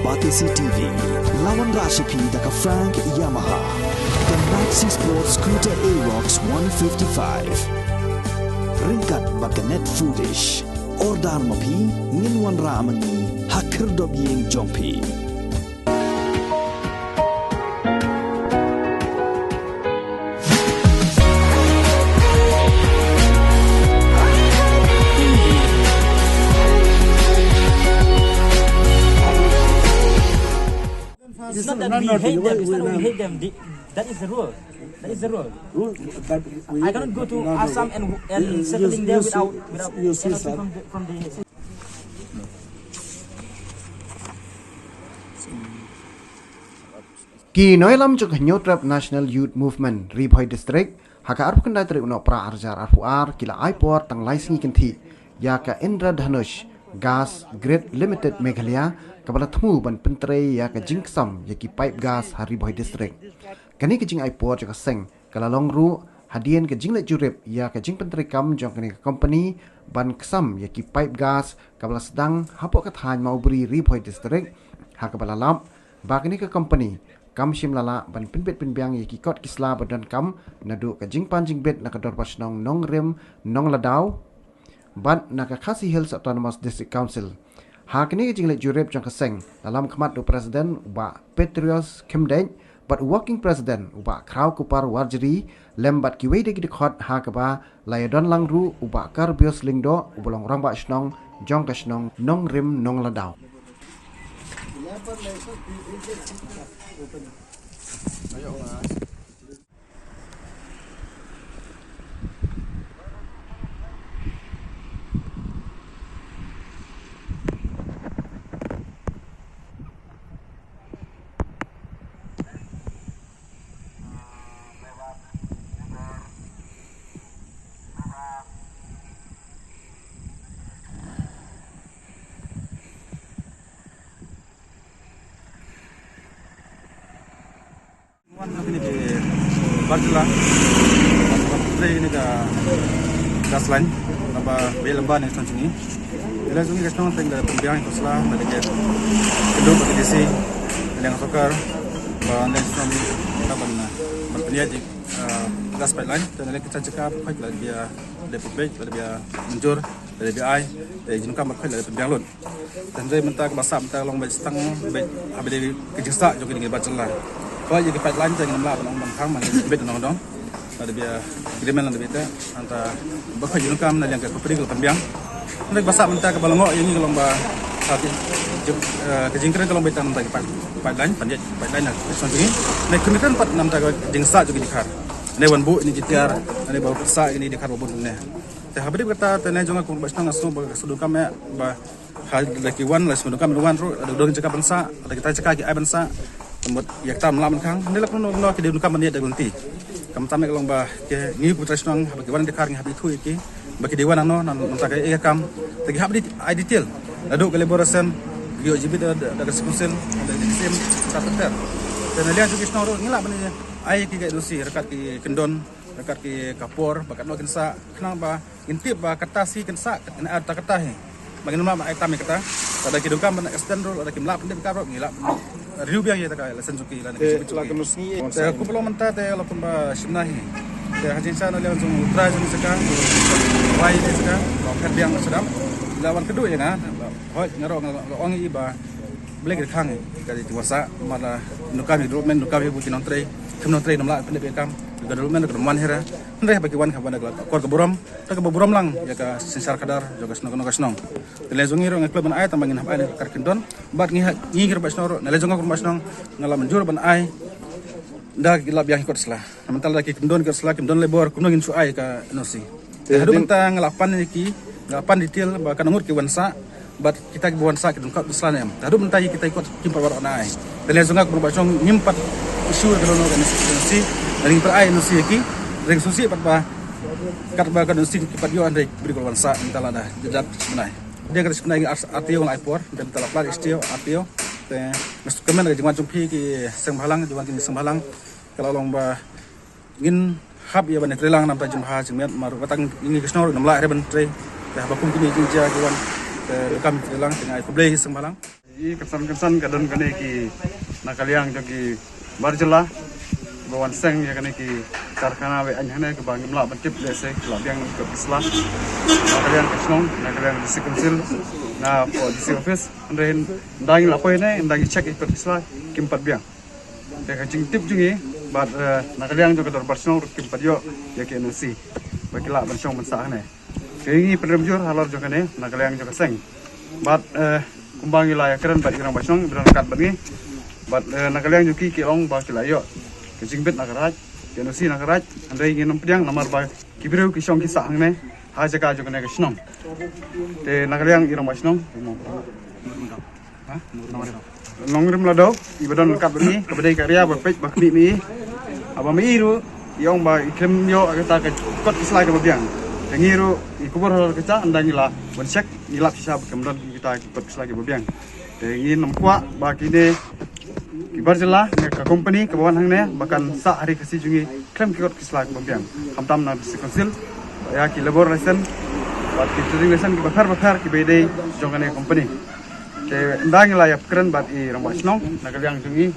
Batisi TV, lawan Rashipi daka Frank Yamaha, dan Maxi Sports Scooter Aerox 155. Ringkat baka net foodish, ordar mapi, nginwan ramani, hakir dobyeng jompi. It's not that we hate them. It's not that we hate them. That is the rule. That is the rule. But I cannot go to Assam and settling there without you see, NLC sir. from the. Ki noilam juk Nyotrap National Youth Movement Riphoi District haka arp kendai teri unok pra arjar arpuar kila aipor tang laisingi kenti ya ka Indra Dhanush Gas Grid Limited Meghalaya kabala thmu ban pentre ya ka jingsam ya ki pipe gas Riphoi District kani ke jing aipor jaka seng kala longru hadian ke jing le jurip ya ka jing pentre kam jong kani company ban ksam ya ki pipe gas kabala sedang hapok ka than mau beri Riphoi District haka bala lam bakni ke company kam shim lala ban pinbet pinbiang yaki kot kisla badan kam nadu ka jingpan jingbet na kador pasnong nong rem nong ladau ban na ka Khasi Hills Autonomous District Council ha kini jingle jurep jang kaseng dalam khmat do president ba Petrus Khimdeng but working president uba kraw kupar warjeri lembat kiwei de khot ha ka ba layadon langru uba karbios lingdo ubolong ramba snong jong ka snong nong rem nong ladau. Ini di Barjula, ini ke gas line, apa belamban yang sini. Bila sungai gas nong tinggal pembiayaan kosla, mereka kedua bagi desi, yang sokar, dan sungai apa berpenyaji gas pipeline, dan mereka cakap baik lah dia dapat baik, dia menjur, dia ai, dia jengkam baik lah pembiayaan lun. Dan saya minta bahasa minta long baik setang baik, habis dia kerja juga dengan Barjula. Kalau jadi pipeline jangan melap nong kang mana bed nong dong ada biar agreement ada beda antara bakal junukam dan yang ke kopri kalau pembiang nanti bahasa minta ke balongok ini kalau bah saat kejingkran kalau beta nanti pipeline panjat pipeline nak sesuatu ini naik kemikiran 4 tak jengsa juga dikar ini wan bu ini jitiar ini bawa persa ini dikar bawa bunnya teh habis berkata teh jangan aku bahas nang asu bagi sudukam ya bah hal lagi wan lah sudukam wan ru ada dua cakap bangsa ada kita cakap ai bangsa tempat yang tam lam kang ni lah kono kono kita dukam dia dagunti kam tame kalau bah ke ngi putra snang bagi wan dekar ngi habi thu iki bagi dewan no nan tak e kam tagi habi ai detail adu collaboration bio jibit ada konsil ada sim kater dan lihat juga snang ro ngila bani ai ki ga dosi rekat ki kendon rekat ki kapor bakat no kensa kenang ba intip ba katasi kensa kena ada katah bagaimana ai tame kata ada ki dukam ban extend ro ada ki mlap ndem ka ro ngila riu biang ya tak ada lesen suki lah ni. Saya aku belum mentah teh kalau pun bah simnahi. Saya hajin sana lewat jung ultra jung sekarang, wai ni sekarang, kalau biang sedap. Lawan kedua ya kan, hoi ngarok orang iba, beli kerang ni, jadi tuasa malah nukam hidup men nukam hidup kinon tray nampak pendek bekam, juga dulu men dekat man hera, hendak bagi wan kapan dekat kor keburam lang, ya ke sensar kadar, juga senong. Lezong ngiro ngklub ban ai tambangin hab ai karkindon bat ngihir ba snoro lezong ngor masnong ngala menjur ban ai dak gila biang ikut sela mental lagi kindon ke sela kindon lebor kuno ngin su ai ka nosi hadu mentang ngalapan iki ngalapan detail ba kan ngur ki wansa bat kita ki wansa ki dungkap sela nem hadu mentai kita ikut kimpar war ai lezong ngor ba snong nyimpat isu ke lono kan nosi ring per ai nosi iki ring susi pat ba kat ba kan nosi ki pat yo andai beri ko wansa mental ada jedat menai dia kata sebenarnya artio ngai por dan telah pelar istio artio te masuk kemen dengan jumpi ki sembhalang jual kini sembhalang kalau lomba ingin hab ya ban trelang nampai jumha jemiat maru batang ini kesnor namla re ban tre teh bakum kini jinja jual te rekam trelang dengan ai kublai sembhalang I kesan kadon kene ki nakaliang jogi barjela bawan seng ya kene ki karkhana we anhane ke bangim la bantip lese la biang ke islah nakaliang kesnong nakaliang disi council na for disi office andren ndang la poi ne ndang check ikut islah kimpat biang te kacing tip jungi bat nakaliang jo kador barsong kimpat yo ya ke nasi bakila barsong mensah ne kengi pedremjur halor jo kene nakaliang jo keseng bat kumbang wilayah keren bat irang basong berangkat bani bat nakaliang juki ki ong ba kilayo kejingbet nakaraj kenusi nakaraj andai nginum pediang namar ba kibreu ki song ki sa hangne ha jaga jo kene kesnong te nakaliang irang basong ha nongrim lado ibadon kat bani kabadai karya ba pej ba kni mi aba mi ru yong ba ikem yo agata ka kot islai ka biang tengiru ikubur hal keca andang ila bonsek nilap sisa kemudian kita ikut lagi berbiang. Ingin nampak bagi ni kibar jelah ke company ke bawah hangnya bahkan sa hari kasih jungi klaim ikut lagi berbiang. Hamtam na bisi konsil ya ki labor lesson buat ki training lesson ki bakar ki bedai jongane company. Ke andang ila ya keren bat I rambak snong nakaliang jungi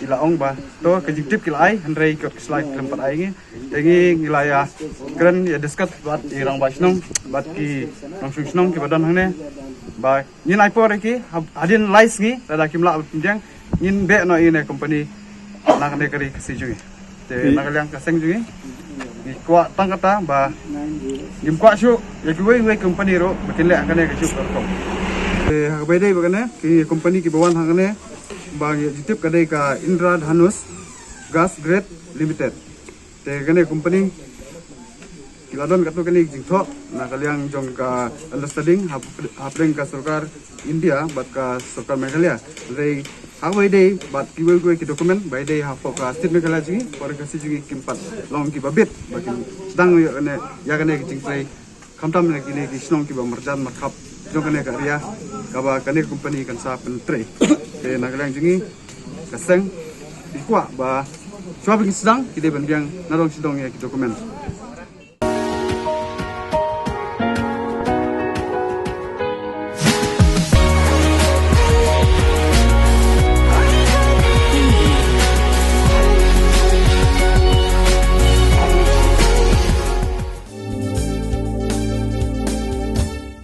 ila ong ba to kejitip kila ai handrai ikut lagi klaim pat ai ngi tengi ngilaya keren ya discuss buat irang basnong buat ki langsung senong ki badan hangne ba nyin ai por ki adin lais ngi da kimla pinjang nyin be no ine company nak ne kari kasi jungi te nakaliang kaseng jungi ki kwa tangkata ba ngim kwa shu ya ki we company ro bakin le kane ka shu ko te ha be dei bagane ki company ki bawan hangne ba jitip kadai ka Indra Dhanush Gas Grade Limited te kane company kiladon katu kene jingtho nakaliang jong ka understanding hapring ka sarkar India bat ka sarkar Meghalaya rei hawai dei bat kiwe ki dokumen bai dei hafo ka state Meghalaya ji por ka si ji kimpat long ki babit bakin sedang ya kane jingtrai kamtam ne kine ki snong ki ba marjan markhap jong kane ka ria ka ba kane company kan sa pentre te nakaliang jingi kaseng ikwa ba Chua sedang kita bendiang narong sidong ya dokumen.